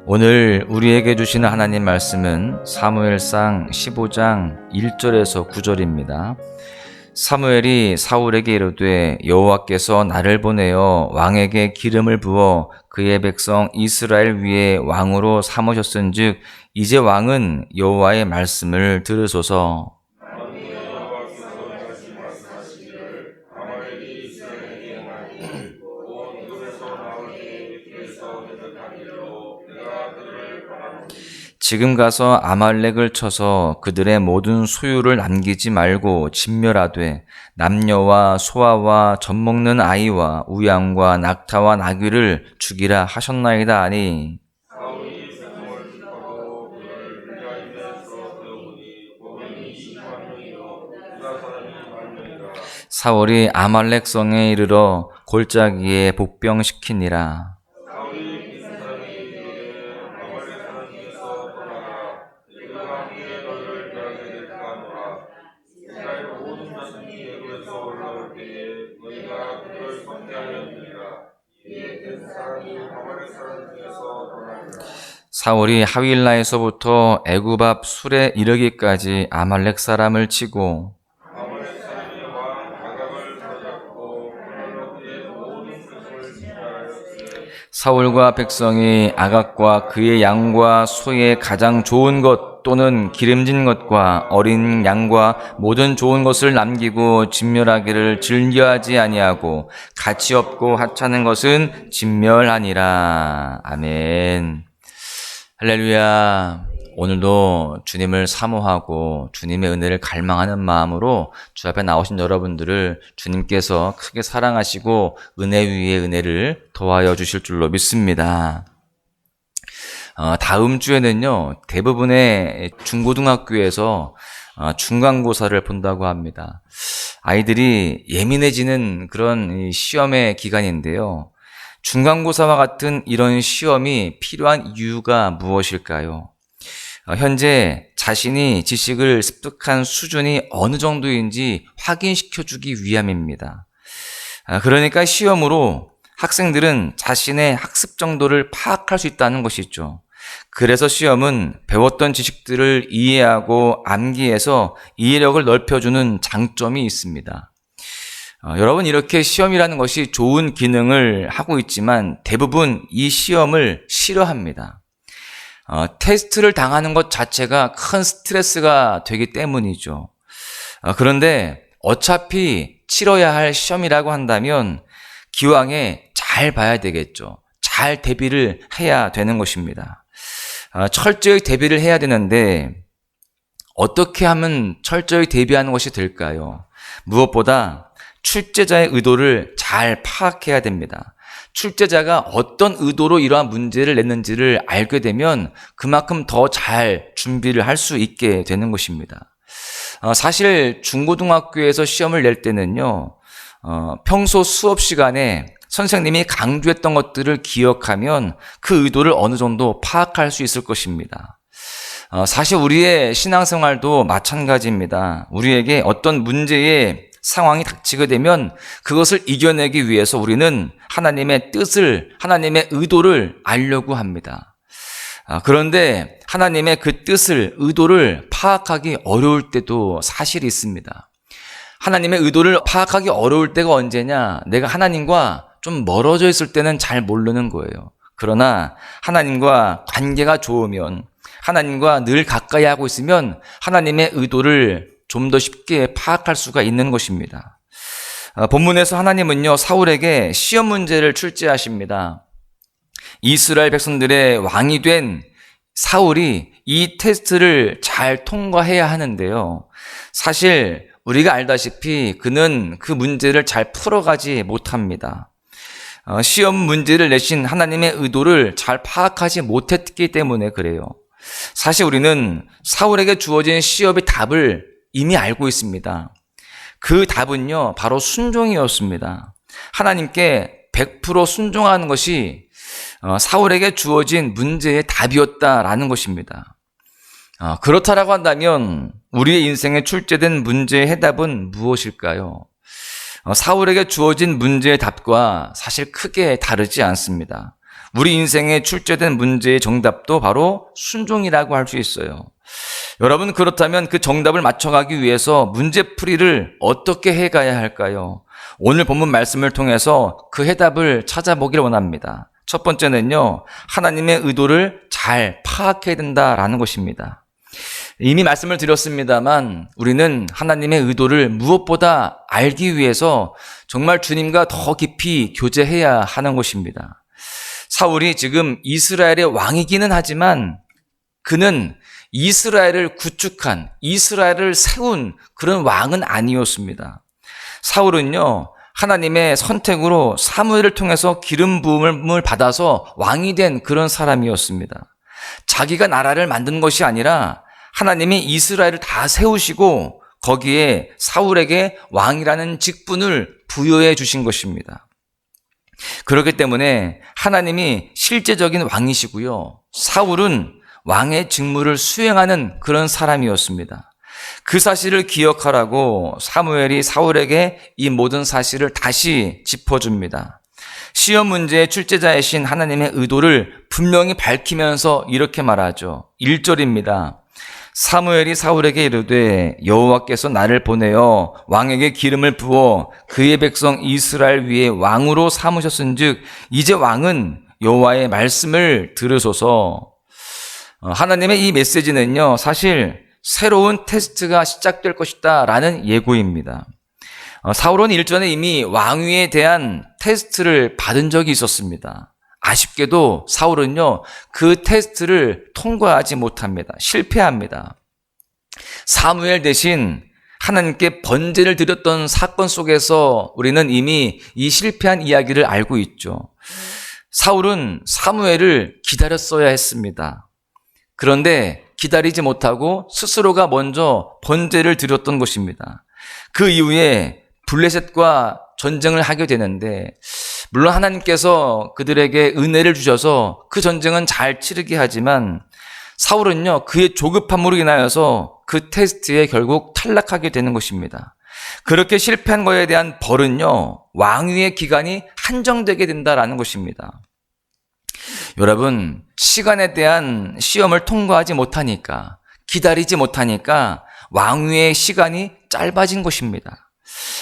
오늘 우리에게 주시는 하나님 말씀은 사무엘상 15장 1절에서 9절입니다. 사무엘이 사울에게 이르되 여호와께서 나를 보내어 왕에게 기름을 부어 그의 백성 이스라엘 위에 왕으로 삼으셨은즉 이제 왕은 여호와의 말씀을 들으소서. 지금 가서 아말렉을 쳐서 그들의 모든 소유를 남기지 말고 진멸하되 남녀와 소아와 젖먹는 아이와 우양과 낙타와 나귀를 죽이라 하셨나이다 하니 사울이 아말렉 성에 이르러 골짜기에 복병시키니라. 사울이 하윌라에서부터 애굽 앞 술에 이르기까지 아말렉 사람을 치고 사울과 백성이 아각과 그의 양과 소의 가장 좋은 것 또는 기름진 것과 어린 양과 모든 좋은 것을 남기고 진멸하기를 즐겨하지 아니하고 가치 없고 하찮은 것은 진멸하니라. 아멘. 할렐루야. 오늘도 주님을 사모하고 주님의 은혜를 갈망하는 마음으로 주 앞에 나오신 여러분들을 주님께서 크게 사랑하시고 은혜 위에 은혜를 더하여 주실 줄로 믿습니다. 다음 주에는요, 대부분의 중고등학교에서 중간고사를 본다고 합니다. 아이들이 예민해지는 그런 시험의 기간인데요. 중간고사와 같은 이런 시험이 필요한 이유가 무엇일까요? 현재 자신이 지식을 습득한 수준이 어느 정도인지 확인시켜주기 위함입니다. 그러니까 시험으로 학생들은 자신의 학습 정도를 파악할 수 있다는 것이죠. 그래서 시험은 배웠던 지식들을 이해하고 암기해서 이해력을 넓혀주는 장점이 있습니다. 여러분, 이렇게 시험이라는 것이 좋은 기능을 하고 있지만 대부분 이 시험을 싫어합니다. 테스트를 당하는 것 자체가 큰 스트레스가 되기 때문이죠. 그런데 어차피 치러야 할 시험이라고 한다면 기왕에 잘 봐야 되겠죠. 잘 대비를 해야 되는 것입니다. 철저히 대비를 해야 되는데 어떻게 하면 철저히 대비하는 것이 될까요? 무엇보다 출제자의 의도를 잘 파악해야 됩니다. 출제자가 어떤 의도로 이러한 문제를 냈는지를 알게 되면 그만큼 더 잘 준비를 할 수 있게 되는 것입니다. 사실 중고등학교에서 시험을 낼 때는요, 평소 수업 시간에 선생님이 강조했던 것들을 기억하면 그 의도를 어느 정도 파악할 수 있을 것입니다. 사실 우리의 신앙생활도 마찬가지입니다. 우리에게 어떤 문제의 상황이 닥치게 되면 그것을 이겨내기 위해서 우리는 하나님의 뜻을, 하나님의 의도를 알려고 합니다. 그런데 하나님의 그 뜻을, 의도를 파악하기 어려울 때도 사실 있습니다. 하나님의 의도를 파악하기 어려울 때가 언제냐? 내가 하나님과 좀 멀어져 있을 때는 잘 모르는 거예요. 그러나 하나님과 관계가 좋으면, 하나님과 늘 가까이 하고 있으면 하나님의 의도를 좀 더 쉽게 파악할 수가 있는 것입니다. 본문에서 하나님은요, 사울에게 시험 문제를 출제하십니다. 이스라엘 백성들의 왕이 된 사울이 이 테스트를 잘 통과해야 하는데요. 사실 우리가 알다시피 그는 그 문제를 잘 풀어가지 못합니다. 시험 문제를 내신 하나님의 의도를 잘 파악하지 못했기 때문에 그래요. 사실 우리는 사울에게 주어진 시험의 답을 이미 알고 있습니다. 그 답은요, 바로 순종이었습니다. 하나님께 100% 순종하는 것이 사울에게 주어진 문제의 답이었다라는 것입니다. 그렇다라고 한다면 우리의 인생에 출제된 문제의 해답은 무엇일까요? 사울에게 주어진 문제의 답과 사실 크게 다르지 않습니다. 우리 인생에 출제된 문제의 정답도 바로 순종이라고 할 수 있어요. 여러분, 그렇다면 그 정답을 맞춰가기 위해서 문제풀이를 어떻게 해가야 할까요? 오늘 본문 말씀을 통해서 그 해답을 찾아보길 원합니다. 첫 번째는요, 하나님의 의도를 잘 파악해야 된다라는 것입니다. 이미 말씀을 드렸습니다만 우리는 하나님의 의도를 무엇보다 알기 위해서 정말 주님과 더 깊이 교제해야 하는 것입니다. 사울이 지금 이스라엘의 왕이기는 하지만 그는 이스라엘을 구축한, 이스라엘을 세운 그런 왕은 아니었습니다. 사울은요, 하나님의 선택으로 사무엘을 통해서 기름 부음을 받아서 왕이 된 그런 사람이었습니다. 자기가 나라를 만든 것이 아니라 하나님이 이스라엘을 다 세우시고 거기에 사울에게 왕이라는 직분을 부여해 주신 것입니다. 그렇기 때문에 하나님이 실제적인 왕이시고요, 사울은 왕의 직무를 수행하는 그런 사람이었습니다. 그 사실을 기억하라고 사무엘이 사울에게 이 모든 사실을 다시 짚어줍니다. 시험 문제의 출제자이신 하나님의 의도를 분명히 밝히면서 이렇게 말하죠. 1절입니다. 사무엘이 사울에게 이르되 여호와께서 나를 보내어 왕에게 기름을 부어 그의 백성 이스라엘 위에 왕으로 삼으셨은즉 이제 왕은 여호와의 말씀을 들으소서. 하나님의 이 메시지는요, 사실 새로운 테스트가 시작될 것이다 라는 예고입니다. 사울은 일전에 이미 왕위에 대한 테스트를 받은 적이 있었습니다. 아쉽게도 사울은요, 그 테스트를 통과하지 못합니다. 실패합니다. 사무엘 대신 하나님께 번제를 드렸던 사건 속에서 우리는 이미 이 실패한 이야기를 알고 있죠. 사울은 사무엘을 기다렸어야 했습니다. 그런데 기다리지 못하고 스스로가 먼저 번제를 드렸던 것입니다. 그 이후에 블레셋과 전쟁을 하게 되는데, 물론 하나님께서 그들에게 은혜를 주셔서 그 전쟁은 잘 치르게 하지만 사울은요, 그의 조급함으로 인하여서 그 테스트에 결국 탈락하게 되는 것입니다. 그렇게 실패한 것에 대한 벌은요, 왕위의 기간이 한정되게 된다라는 것입니다. 여러분, 시간에 대한 시험을 통과하지 못하니까, 기다리지 못하니까 왕위의 시간이 짧아진 것입니다.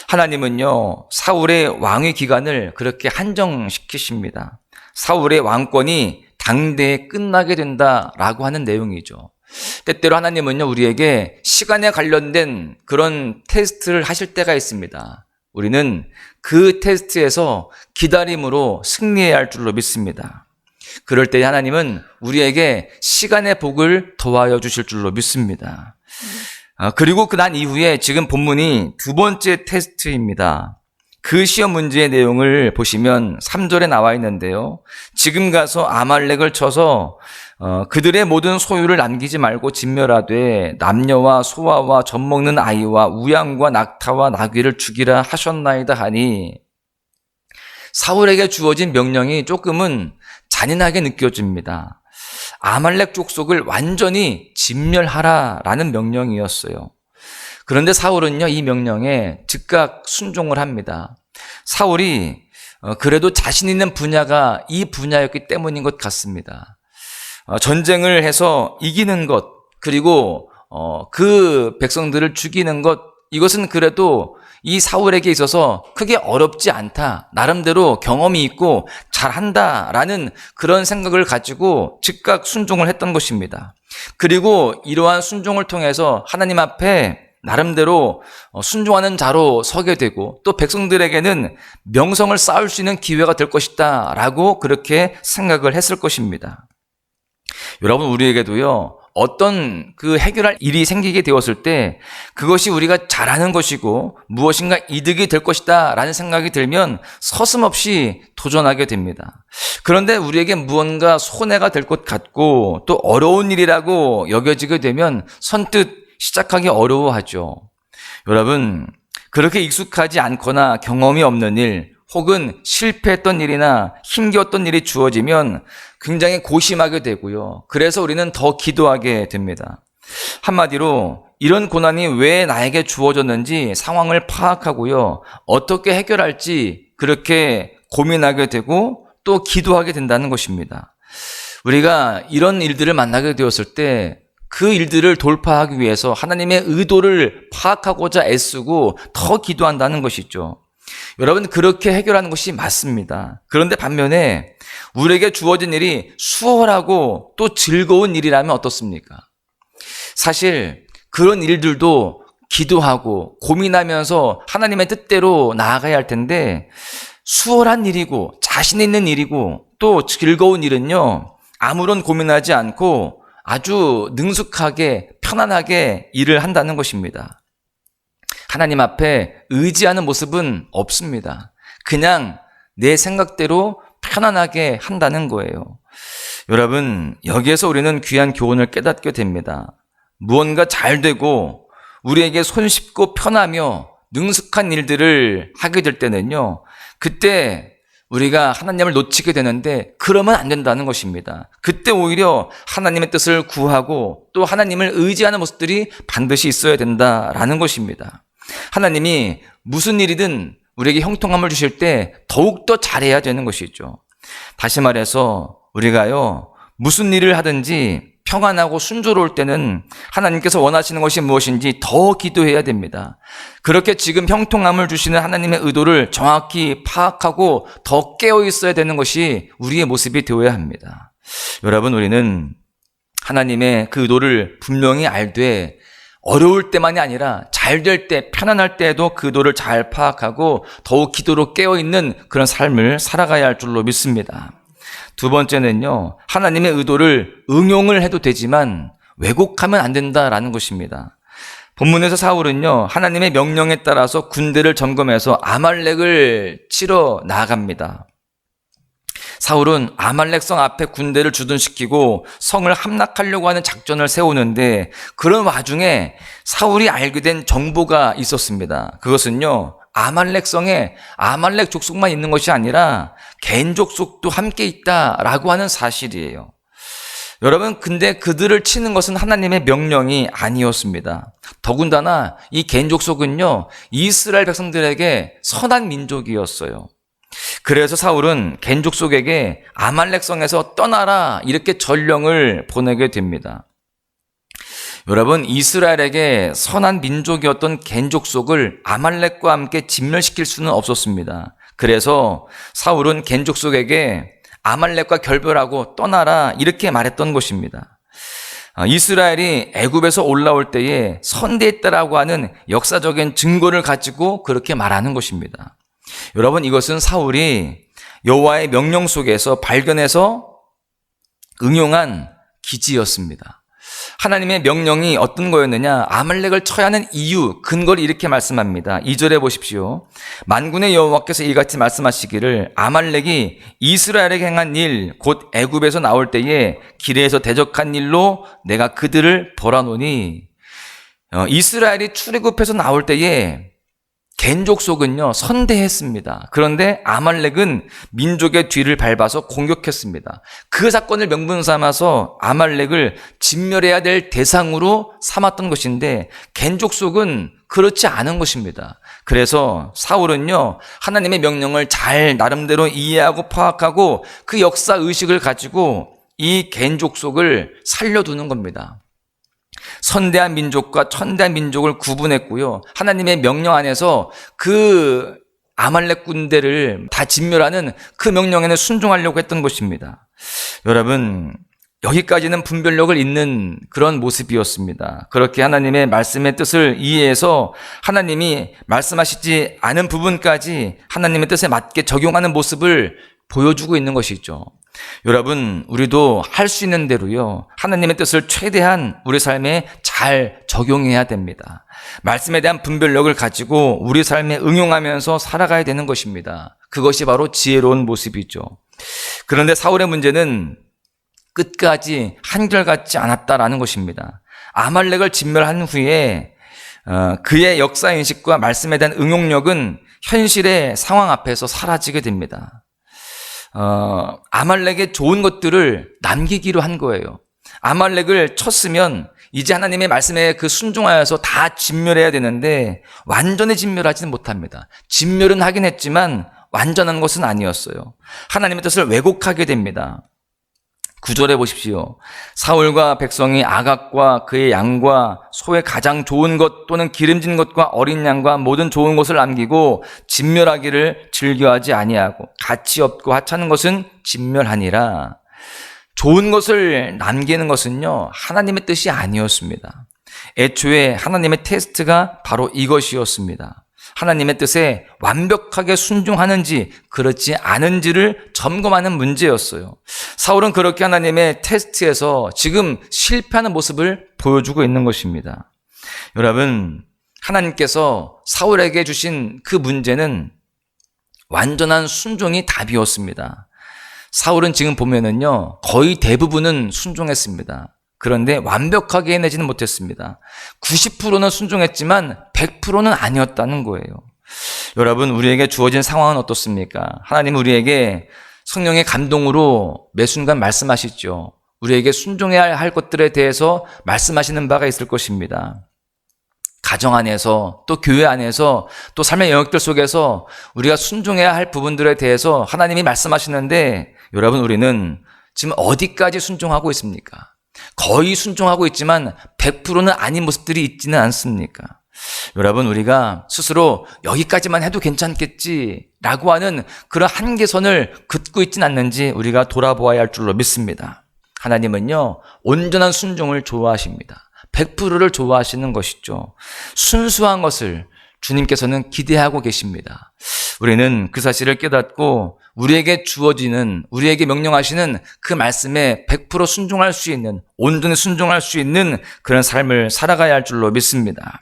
하나님은요, 사울의 왕위 기간을 그렇게 한정시키십니다. 사울의 왕권이 당대에 끝나게 된다라고 하는 내용이죠. 때때로 하나님은요, 우리에게 시간에 관련된 그런 테스트를 하실 때가 있습니다. 우리는 그 테스트에서 기다림으로 승리해야 할 줄로 믿습니다. 그럴 때 하나님은 우리에게 시간의 복을 더하여 주실 줄로 믿습니다. 그리고 난 이후에 지금 본문이 두 번째 테스트입니다. 그 시험 문제의 내용을 보시면 3절에 나와 있는데요. 지금 가서 아말렉을 쳐서 그들의 모든 소유를 남기지 말고 진멸하되 남녀와 소아와 젖먹는 아이와 우양과 낙타와 나귀를 죽이라 하셨나이다 하니, 사울에게 주어진 명령이 조금은 잔인하게 느껴집니다. 아말렉 족속을 완전히 진멸하라라는 명령이었어요. 그런데 사울은요, 이 명령에 즉각 순종을 합니다. 사울이 그래도 자신 있는 분야가 이 분야였기 때문인 것 같습니다. 전쟁을 해서 이기는 것, 그리고 그 백성들을 죽이는 것, 이것은 그래도 이 사울에게 있어서 크게 어렵지 않다, 나름대로 경험이 있고 잘한다라는 그런 생각을 가지고 즉각 순종을 했던 것입니다. 그리고 이러한 순종을 통해서 하나님 앞에 나름대로 순종하는 자로 서게 되고, 또 백성들에게는 명성을 쌓을 수 있는 기회가 될 것이다 라고 그렇게 생각을 했을 것입니다. 여러분, 우리에게도요, 어떤 그 해결할 일이 생기게 되었을 때 그것이 우리가 잘하는 것이고 무엇인가 이득이 될 것이다 라는 생각이 들면 서슴없이 도전하게 됩니다. 그런데 우리에게 무언가 손해가 될 것 같고 또 어려운 일이라고 여겨지게 되면 선뜻 시작하기 어려워하죠. 여러분, 그렇게 익숙하지 않거나 경험이 없는 일, 혹은 실패했던 일이나 힘겨웠던 일이 주어지면 굉장히 고심하게 되고요. 그래서 우리는 더 기도하게 됩니다. 한마디로 이런 고난이 왜 나에게 주어졌는지 상황을 파악하고요, 어떻게 해결할지 그렇게 고민하게 되고 또 기도하게 된다는 것입니다. 우리가 이런 일들을 만나게 되었을 때 그 일들을 돌파하기 위해서 하나님의 의도를 파악하고자 애쓰고 더 기도한다는 것이죠. 여러분, 그렇게 해결하는 것이 맞습니다. 그런데 반면에 우리에게 주어진 일이 수월하고 또 즐거운 일이라면 어떻습니까? 사실 그런 일들도 기도하고 고민하면서 하나님의 뜻대로 나아가야 할 텐데, 수월한 일이고 자신 있는 일이고 또 즐거운 일은요, 아무런 고민하지 않고 아주 능숙하게 편안하게 일을 한다는 것입니다. 하나님 앞에 의지하는 모습은 없습니다. 그냥 내 생각대로 편안하게 한다는 거예요. 여러분, 여기에서 우리는 귀한 교훈을 깨닫게 됩니다. 무언가 잘 되고 우리에게 손쉽고 편하며 능숙한 일들을 하게 될 때는요, 그때 우리가 하나님을 놓치게 되는데, 그러면 안 된다는 것입니다. 그때 오히려 하나님의 뜻을 구하고 또 하나님을 의지하는 모습들이 반드시 있어야 된다라는 것입니다. 하나님이 무슨 일이든 우리에게 형통함을 주실 때 더욱더 잘해야 되는 것이죠. 다시 말해서 우리가요, 무슨 일을 하든지 평안하고 순조로울 때는 하나님께서 원하시는 것이 무엇인지 더 기도해야 됩니다. 그렇게 지금 형통함을 주시는 하나님의 의도를 정확히 파악하고 더 깨어 있어야 되는 것이 우리의 모습이 되어야 합니다. 여러분, 우리는 하나님의 그 의도를 분명히 알되 어려울 때만이 아니라 잘 될 때, 편안할 때에도 그 의도를 잘 파악하고 더욱 기도로 깨어있는 그런 삶을 살아가야 할 줄로 믿습니다. 두 번째는요, 하나님의 의도를 응용을 해도 되지만 왜곡하면 안 된다라는 것입니다. 본문에서 사울은요, 하나님의 명령에 따라서 군대를 점검해서 아말렉을 치러 나아갑니다. 사울은 아말렉 성 앞에 군대를 주둔시키고 성을 함락하려고 하는 작전을 세우는데, 그런 와중에 사울이 알게 된 정보가 있었습니다. 그것은요, 아말렉 성에 아말렉 족속만 있는 것이 아니라 겐 족속도 함께 있다라고 하는 사실이에요. 여러분, 근데 그들을 치는 것은 하나님의 명령이 아니었습니다. 더군다나 이 겐 족속은요, 이스라엘 백성들에게 선한 민족이었어요. 그래서 사울은 겐 족속에게 아말렉 성에서 떠나라, 이렇게 전령을 보내게 됩니다. 여러분, 이스라엘에게 선한 민족이었던 겐 족속을 아말렉과 함께 진멸시킬 수는 없었습니다. 그래서 사울은 겐 족속에게 아말렉과 결별하고 떠나라, 이렇게 말했던 것입니다. 이스라엘이 애굽에서 올라올 때에 선대했다라고 하는 역사적인 증거를 가지고 그렇게 말하는 것입니다. 여러분, 이것은 사울이 여호와의 명령 속에서 발견해서 응용한 기지였습니다. 하나님의 명령이 어떤 거였느냐? 아말렉을 쳐야 하는 이유, 근거를 이렇게 말씀합니다. 2절에 보십시오. 만군의 여호와께서 이같이 말씀하시기를, 아말렉이 이스라엘에게 행한 일, 곧 애굽에서 나올 때에 길에서 대적한 일로 내가 그들을 벌하노니. 이스라엘이 출애굽해서 나올 때에 겐 족속은요, 선대했습니다. 그런데 아말렉은 민족의 뒤를 밟아서 공격했습니다. 그 사건을 명분 삼아서 아말렉을 진멸해야 될 대상으로 삼았던 것인데, 겐 족속은 그렇지 않은 것입니다. 그래서 사울은요, 하나님의 명령을 잘 나름대로 이해하고 파악하고 그 역사 의식을 가지고 이 겐 족속을 살려두는 겁니다. 선대한 민족과 천대한 민족을 구분했고요, 하나님의 명령 안에서 그 아말렉 군대를 다 진멸하는 그 명령에는 순종하려고 했던 것입니다. 여러분, 여기까지는 분별력을 잇는 그런 모습이었습니다. 그렇게 하나님의 말씀의 뜻을 이해해서 하나님이 말씀하시지 않은 부분까지 하나님의 뜻에 맞게 적용하는 모습을 보여주고 있는 것이죠. 여러분, 우리도 할 수 있는 대로요, 하나님의 뜻을 최대한 우리 삶에 잘 적용해야 됩니다. 말씀에 대한 분별력을 가지고 우리 삶에 응용하면서 살아가야 되는 것입니다. 그것이 바로 지혜로운 모습이죠. 그런데 사울의 문제는 끝까지 한결같지 않았다라는 것입니다. 아말렉을 진멸한 후에 그의 역사인식과 말씀에 대한 응용력은 현실의 상황 앞에서 사라지게 됩니다. 아말렉의 좋은 것들을 남기기로 한 거예요. 아말렉을 쳤으면 이제 하나님의 말씀에 그 순종하여서 다 진멸해야 되는데 완전히 진멸하지는 못합니다. 진멸은 하긴 했지만 완전한 것은 아니었어요. 하나님의 뜻을 왜곡하게 됩니다. 9절에 보십시오. 사울과 백성이 아각과 그의 양과 소의 가장 좋은 것 또는 기름진 것과 어린 양과 모든 좋은 것을 남기고 진멸하기를 즐겨하지 아니하고 가치 없고 하찮은 것은 진멸하니라. 좋은 것을 남기는 것은요, 하나님의 뜻이 아니었습니다. 애초에 하나님의 테스트가 바로 이것이었습니다. 하나님의 뜻에 완벽하게 순종하는지 그렇지 않은지를 점검하는 문제였어요. 사울은 그렇게 하나님의 테스트에서 지금 실패하는 모습을 보여주고 있는 것입니다. 여러분, 하나님께서 사울에게 주신 그 문제는 완전한 순종이 답이었습니다. 사울은 지금 보면은요, 거의 대부분은 순종했습니다. 그런데 완벽하게 해내지는 못했습니다. 90%는 순종했지만 100%는 아니었다는 거예요. 여러분, 우리에게 주어진 상황은 어떻습니까? 하나님 우리에게 성령의 감동으로 매 순간 말씀하시죠. 우리에게 순종해야 할 것들에 대해서 말씀하시는 바가 있을 것입니다. 가정 안에서 또 교회 안에서 또 삶의 영역들 속에서 우리가 순종해야 할 부분들에 대해서 하나님이 말씀하시는데, 여러분, 우리는 지금 어디까지 순종하고 있습니까? 거의 순종하고 있지만 100%는 아닌 모습들이 있지는 않습니까? 여러분, 우리가 스스로 여기까지만 해도 괜찮겠지라고 하는 그런 한계선을 긋고 있지는 않는지 우리가 돌아보아야 할 줄로 믿습니다. 하나님은요, 온전한 순종을 좋아하십니다. 100%를 좋아하시는 것이죠. 순수한 것을 주님께서는 기대하고 계십니다. 우리는 그 사실을 깨닫고 우리에게 주어지는, 우리에게 명령하시는 그 말씀에 100% 순종할 수 있는, 온전히 순종할 수 있는 그런 삶을 살아가야 할 줄로 믿습니다.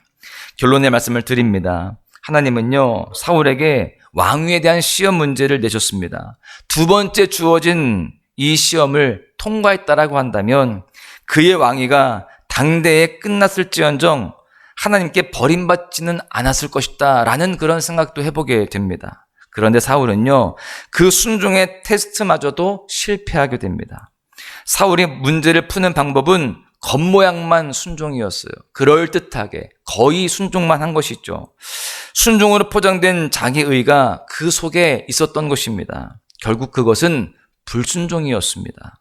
결론의 말씀을 드립니다. 하나님은요, 사울에게 왕위에 대한 시험 문제를 내셨습니다. 두 번째 주어진 이 시험을 통과했다라고 한다면 그의 왕위가 당대에 끝났을지언정 하나님께 버림받지는 않았을 것이다 라는 그런 생각도 해보게 됩니다. 그런데 사울은요, 그 순종의 테스트마저도 실패하게 됩니다. 사울이 문제를 푸는 방법은 겉모양만 순종이었어요. 그럴듯하게 거의 순종만 한 것이죠. 순종으로 포장된 자기의가 그 속에 있었던 것입니다. 결국 그것은 불순종이었습니다.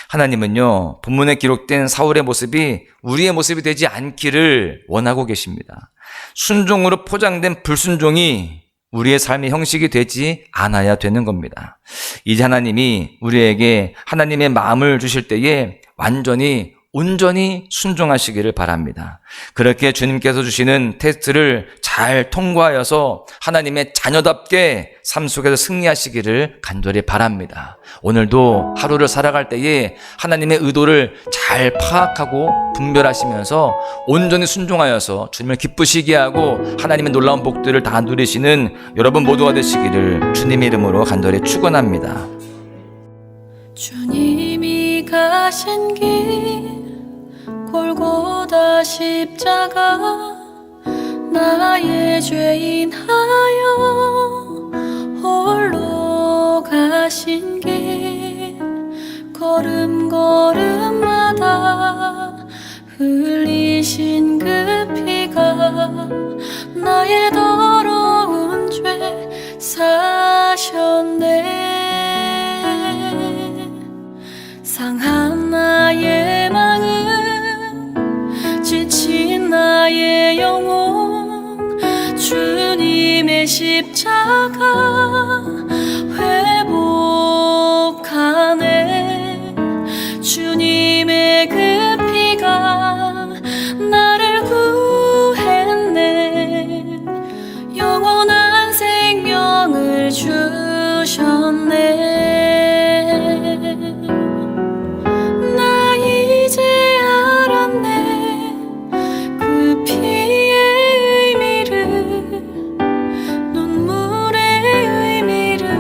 하나님은요, 본문에 기록된 사울의 모습이 우리의 모습이 되지 않기를 원하고 계십니다. 순종으로 포장된 불순종이 우리의 삶의 형식이 되지 않아야 되는 겁니다. 이제 하나님이 우리에게 하나님의 마음을 주실 때에 완전히 온전히 순종하시기를 바랍니다. 그렇게 주님께서 주시는 테스트를 잘 통과하여서 하나님의 자녀답게 삶 속에서 승리하시기를 간절히 바랍니다. 오늘도 하루를 살아갈 때에 하나님의 의도를 잘 파악하고 분별하시면서 온전히 순종하여서 주님을 기쁘시게 하고 하나님의 놀라운 복들을 다 누리시는 여러분 모두가 되시기를 주님의 이름으로 간절히 축원합니다. 주님이 가신 길 골고다 십자가 나의 죄인하여 홀로 가신 길 걸음걸음마다 흘리신 그 피가 나의 더러운 죄 사셨네. 상한 나의 마음 지친 나의 영혼 주님의 십자가 회복하네. 주님의 그 피가 나를 구했네. 영원한 생명을 주셨네. 눈물의 의미를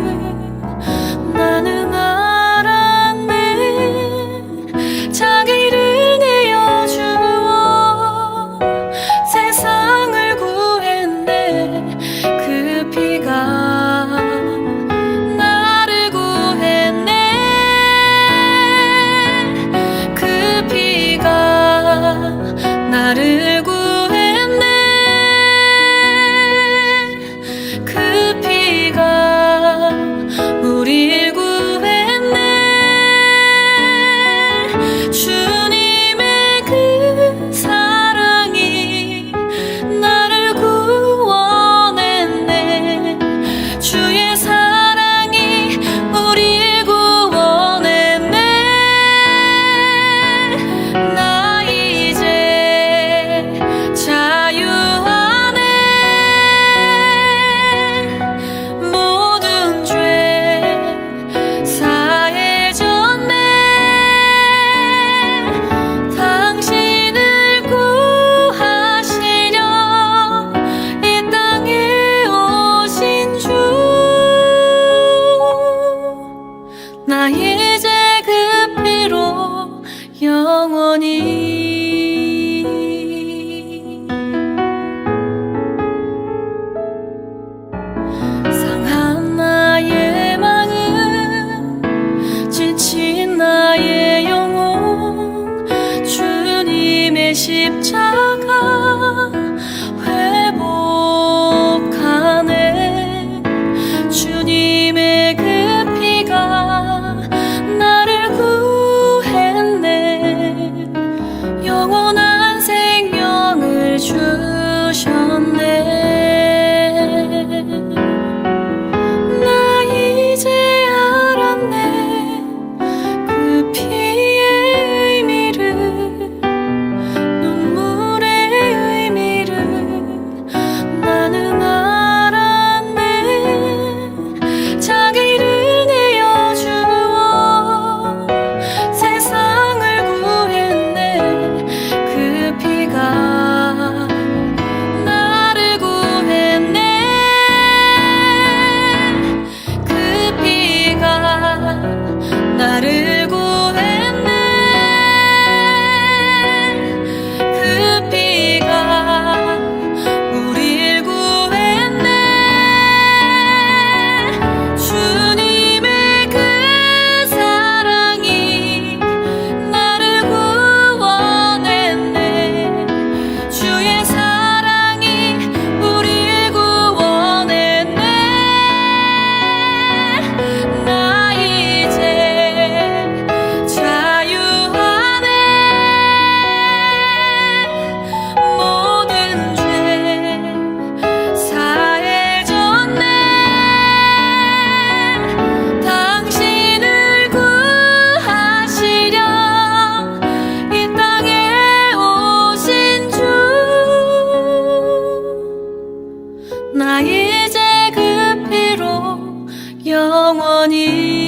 영원히